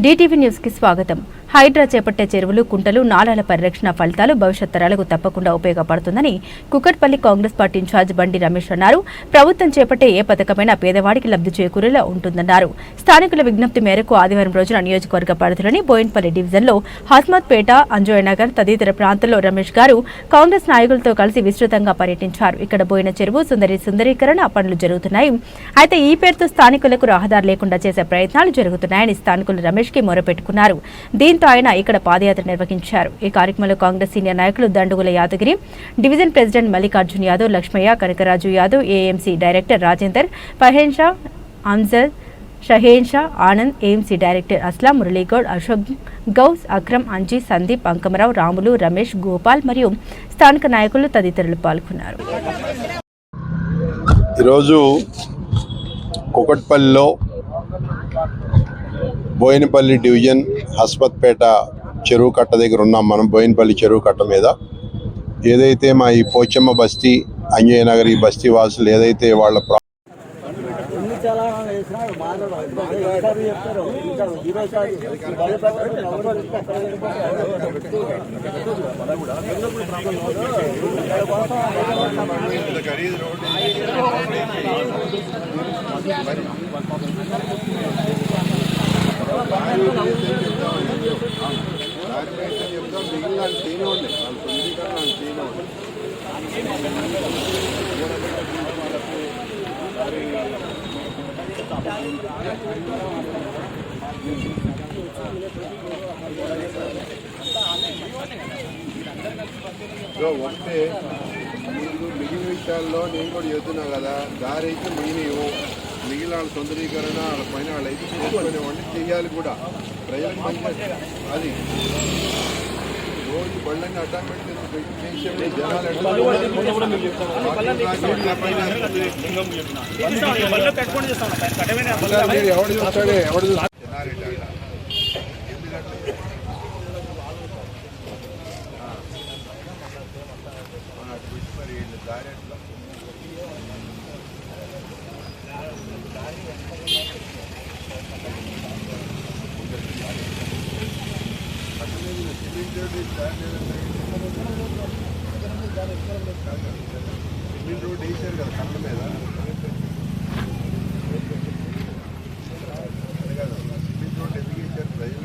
DTV news కి స్వాగతం. హైడ్రా చేపట్టే చెరువులు, కుంటలు, నాలాల పరిరక్షణ ఫలితాలు భవిష్యత్ తరాలకు తప్పకుండా ఉపయోగపడుతుందని కుకట్పల్లి కాంగ్రెస్ పార్టీ ఇన్ఛార్జ్ బండి రమేష్ అన్నారు. ప్రభుత్వం చేపట్టే ఏ పథకమైనా పేదవాడికి లబ్ధి చేకూరేలా ఉంటుందన్నారు. స్థానికుల విజ్ఞప్తి మేరకు ఆదివారం రోజున నియోజకవర్గ పరిధిలోని బోయిన్పల్లి డివిజన్లో హస్మత్పేట, అంజోయనగర్ తదితర ప్రాంతాల్లో రమేష్ గారు కాంగ్రెస్ నాయకులతో కలిసి విస్తృతంగా పర్యటించారు. ఇక్కడ బోయిన చెరువు సుందరీకరణ పనులు జరుగుతున్నాయి. అయితే ఈ పేరుతో స్థానికులకు రహదారి లేకుండా చేసే ప్రయత్నాలు జరుగుతున్నాయని స్థానికులు రమేష్ కి మొరపెట్టుకున్నారు. దీంతో ఆయన ఇక్కడ పాదయాత్ర నిర్వహించారు. ఈ కార్యక్రమంలో కాంగ్రెస్ సీనియర్ నాయకులు Dandugula Yadagiri, division president Mallikarjun Yadav, Lakshmaiah, Kanakaraju Yadav, AMC director Rajender, ఫహేన్ Shah, Amjad, షహేన్ Shah, Anand, AMC director Aslam, Murali Goud, Ashok, Ghouse, Akram, Anji, Sandeep, Ankamarao, Ramulu, Ramesh, Gopal మరియు స్థానిక నాయకులు తదితరులు పాల్గొన్నారు. ఈరోజు కుకట్పల్లిలో బోయినపల్లి డివిజన్ హస్మత్పేట చెరువు కట్ట దగ్గర ఉన్నాం. మనం బోయినపల్లి చెరువు కట్ట మీద ఏదైతే మా ఈ పోచమ్మ బస్తీ, అంజయ్యనగర్ ఈ బస్తీ వాసులు ఏదైతే వాళ్ళ వస్తే మీకు మిగిలిన విషయాల్లో నేను కూడా చెప్తున్నా కదా, దారి అయితే మిగిలిన వాళ్ళ సుందరీకరణ వాళ్ళ పైన వాళ్ళు అయితే చేసుకునేవాడిని చెయ్యాలి కూడా. ప్రజలకు మంచి అది రోజు బళ్ళని అటాచ్మెంట్ ఎవడు చూస్తాడే ఎవడు రోడ్ వేసారు కదా కళ్ళ మీద రోడ్ ఎందుకు వేసారు? ప్రజల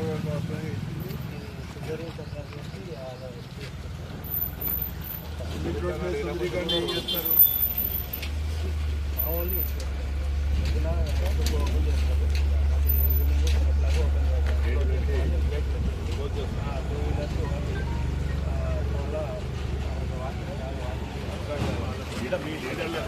కోసమే ఏం చేస్తారు? మీ లీడర్లు